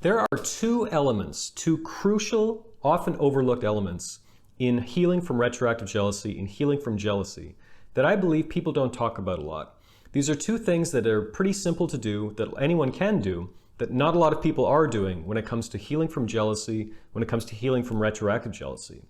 There are two elements, two crucial, often overlooked elements in healing from retroactive jealousy, in healing from jealousy, that I believe people don't talk about a lot. These are two things that are pretty simple to do, that anyone can do, that not a lot of people are doing when it comes to healing from jealousy, when it comes to healing from retroactive jealousy.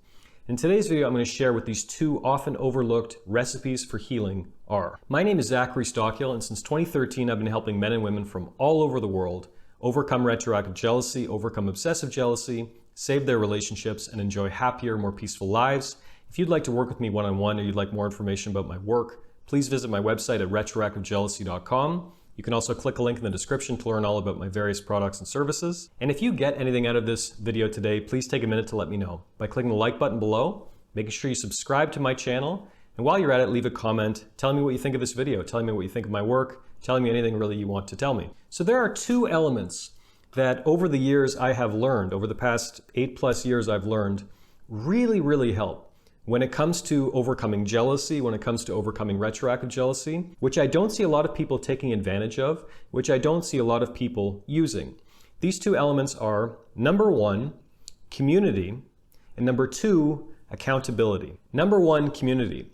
In today's video, I'm going to share what these two often overlooked recipes for healing are. My name is Zachary Stockill, and since 2013, I've been helping men and women from all over the world overcome retroactive jealousy, overcome obsessive jealousy, save their relationships, and enjoy happier, more peaceful lives. If you'd like to work with me one-on-one or you'd like more information about my work, please visit my website at retroactivejealousy.com. You can also click a link in the description to learn all about my various products and services. And if you get anything out of this video today, please take a minute to let me know by clicking the like button below, making sure you subscribe to my channel, and while you're at it, leave a comment telling me what you think of this video, telling me what you think of my work, telling me anything really you want to tell me. So there are two elements that over the years I have learned, over the past 8+ years I've learned, really help when it comes to overcoming jealousy, when it comes to overcoming retroactive jealousy, which I don't see a lot of people taking advantage of, which I don't see a lot of people using. These two elements are, number one, community, and number two, accountability. Number one, community.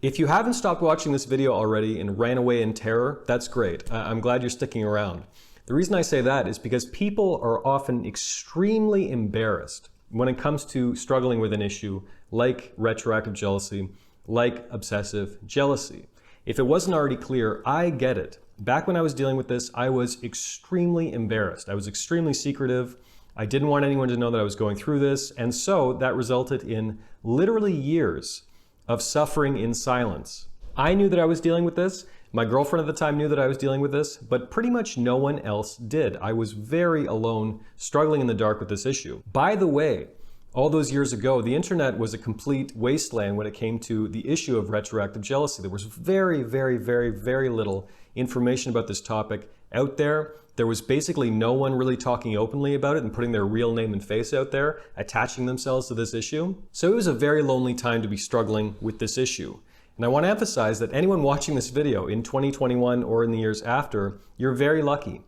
If you haven't stopped watching this video already and ran away in terror, that's great. I'm glad you're sticking around. The reason I say that is because people are often extremely embarrassed when it comes to struggling with an issue like retroactive jealousy, like obsessive jealousy. If it wasn't already clear, I get it. Back when I was dealing with this, I was extremely embarrassed. I was extremely secretive. I didn't want anyone to know that I was going through this, and so that resulted in literally years of suffering in silence. I knew that I was dealing with this. My girlfriend at the time knew that I was dealing with this, but pretty much no one else did. I was very alone, struggling in the dark with this issue. By the way, all those years ago, the internet was a complete wasteland when it came to the issue of retroactive jealousy. There was very little information about this topic out there. There was basically no one really talking openly about it and putting their real name and face out there, attaching themselves to this issue. So it was a very lonely time to be struggling with this issue. And I want to emphasize that anyone watching this video in 2021 or in the years after, you're very lucky.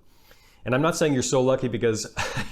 And I'm not saying you're so lucky because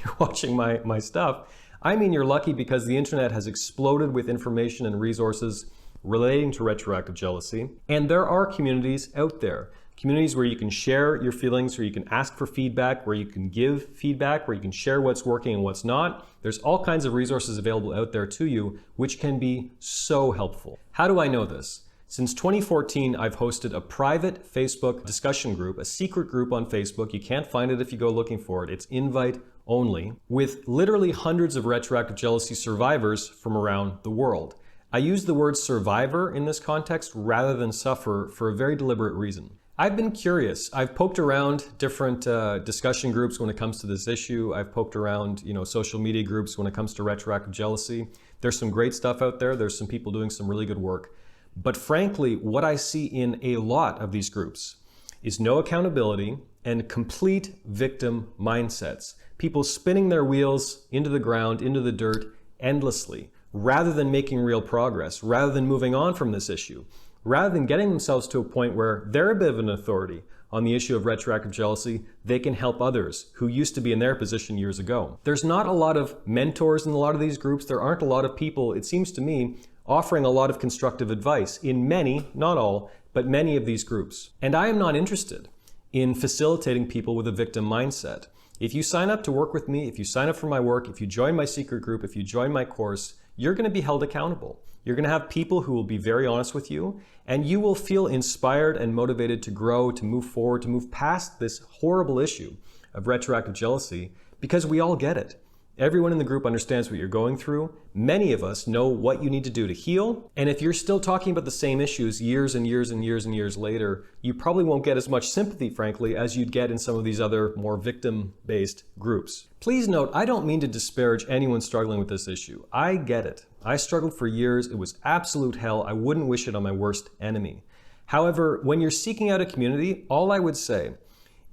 you're watching my stuff. I mean you're lucky because the internet has exploded with information and resources relating to retroactive jealousy. And there are communities out there. Communities where you can share your feelings, where you can ask for feedback, where you can give feedback, where you can share what's working and what's not. There's all kinds of resources available out there to you, which can be so helpful. How do I know this? Since 2014, I've hosted a private Facebook discussion group, a secret group on Facebook. You can't find it if you go looking for it. It's invite only, with literally hundreds of retroactive jealousy survivors from around the world. I use the word survivor in this context rather than sufferer for a very deliberate reason. I've been curious. I've poked around different discussion groups when it comes to this issue. I've poked around, social media groups when it comes to retroactive jealousy. There's some great stuff out there. There's some people doing some really good work. But frankly, what I see in a lot of these groups is no accountability and complete victim mindsets. People spinning their wheels into the ground, into the dirt endlessly, rather than making real progress, rather than moving on from this issue, rather than getting themselves to a point where they're a bit of an authority on the issue of retroactive jealousy, they can help others who used to be in their position years ago. There's not a lot of mentors in a lot of these groups. There aren't a lot of people, it seems to me, offering a lot of constructive advice in many, not all, but many of these groups. And I am not interested in facilitating people with a victim mindset. If you sign up to work with me, if you sign up for my work, if you join my secret group, if you join my course, you're going to be held accountable. You're going to have people who will be very honest with you, and you will feel inspired and motivated to grow, to move forward, to move past this horrible issue of retroactive jealousy, because we all get it. Everyone in the group understands what you're going through. Many of us know what you need to do to heal. And if you're still talking about the same issues years and years later, you probably won't get as much sympathy, frankly, as you'd get in some of these other more victim-based groups. Please note, I don't mean to disparage anyone struggling with this issue. I get it. I struggled for years. It was absolute hell. I wouldn't wish it on my worst enemy. However, when you're seeking out a community, all I would say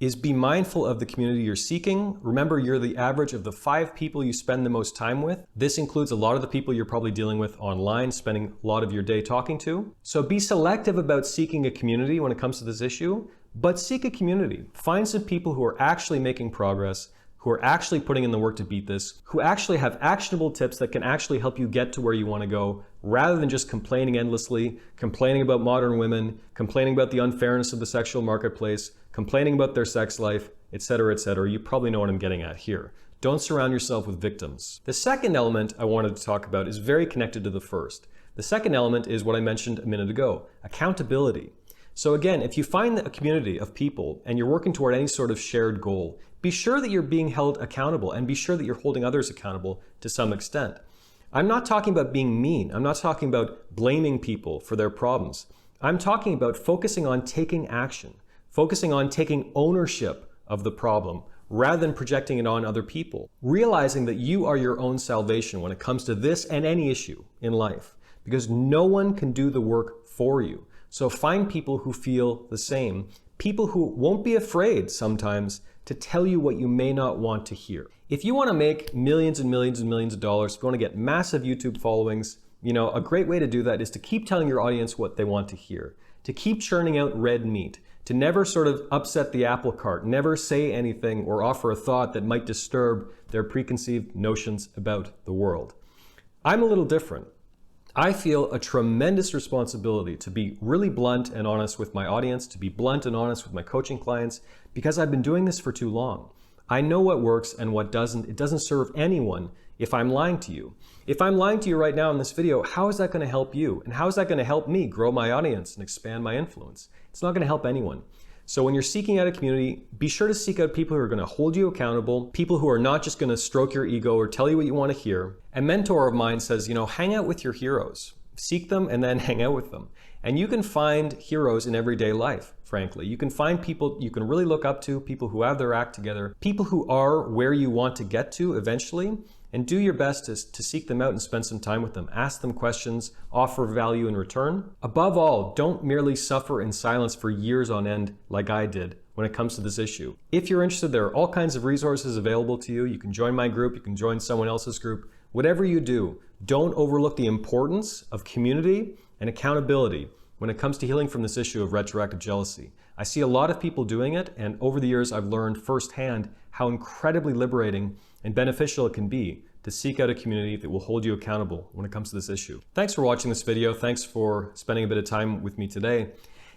is be mindful of the community you're seeking. Remember, you're the average of the 5 people you spend the most time with. This includes a lot of the people you're probably dealing with online, spending a lot of your day talking to. So be selective about seeking a community when it comes to this issue, but seek a community. Find some people who are actually making progress, who are actually putting in the work to beat this, who actually have actionable tips that can actually help you get to where you want to go, rather than just complaining endlessly, complaining about modern women, complaining about the unfairness of the sexual marketplace, complaining about their sex life, etc., etc. You probably know what I'm getting at here. Don't surround yourself with victims. The second element I wanted to talk about is very connected to the first. The second element is what I mentioned a minute ago, accountability. So again, if you find a community of people and you're working toward any sort of shared goal, be sure that you're being held accountable and be sure that you're holding others accountable to some extent. I'm not talking about being mean. I'm not talking about blaming people for their problems. I'm talking about focusing on taking action, focusing on taking ownership of the problem rather than projecting it on other people. Realizing that you are your own salvation when it comes to this and any issue in life, because no one can do the work for you. So find people who feel the same, people who won't be afraid sometimes to tell you what you may not want to hear. If you want to make millions and millions and millions of dollars, if you want to get massive YouTube followings, a great way to do that is to keep telling your audience what they want to hear, to keep churning out red meat, to never sort of upset the apple cart, never say anything or offer a thought that might disturb their preconceived notions about the world. I'm a little different. I feel a tremendous responsibility to be really blunt and honest with my audience, to be blunt and honest with my coaching clients, because I've been doing this for too long. I know what works and what doesn't. It doesn't serve anyone if I'm lying to you. If I'm lying to you right now in this video, how is that going to help you? And how is that going to help me grow my audience and expand my influence? It's not going to help anyone. So when you're seeking out a community, be sure to seek out people who are going to hold you accountable, people who are not just going to stroke your ego or tell you what you want to hear. A mentor of mine says, hang out with your heroes. Seek them and then hang out with them. And you can find heroes in everyday life, frankly. You can find people you can really look up to, people who have their act together, people who are where you want to get to eventually, and do your best to seek them out and spend some time with them. Ask them questions, offer value in return. Above all, don't merely suffer in silence for years on end like I did when it comes to this issue. If you're interested, there are all kinds of resources available to you. You can join my group, you can join someone else's group. Whatever you do, don't overlook the importance of community and accountability when it comes to healing from this issue of retroactive jealousy. I see a lot of people doing it, and over the years I've learned firsthand how incredibly liberating and beneficial it can be to seek out a community that will hold you accountable when it comes to this issue. Thanks for watching this video. Thanks for spending a bit of time with me today.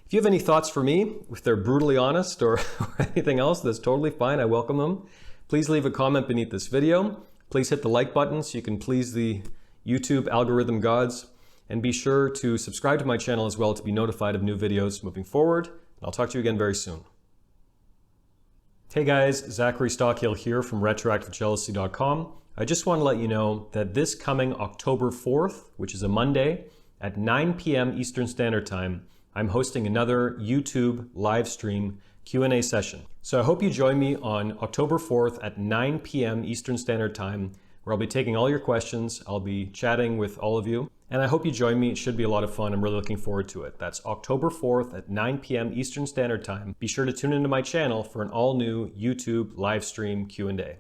If you have any thoughts for me, if they're brutally honest or anything else, that's totally fine. I welcome them. Please leave a comment beneath this video. Please hit the like button so you can please the YouTube algorithm gods. And be sure to subscribe to my channel as well to be notified of new videos moving forward. And I'll talk to you again very soon. Hey guys, Zachary Stockill here from retroactivejealousy.com. I just want to let you know that this coming October 4th, which is a Monday, at 9 p.m. Eastern Standard Time, I'm hosting another YouTube live stream Q&A session. So I hope you join me on October 4th at 9 p.m. Eastern Standard Time, where I'll be taking all your questions. I'll be chatting with all of you. And I hope you join me. It should be a lot of fun. I'm really looking forward to it. That's October 4th at 9 p.m. Eastern Standard Time. Be sure to tune into my channel for an all-new YouTube live stream Q&A.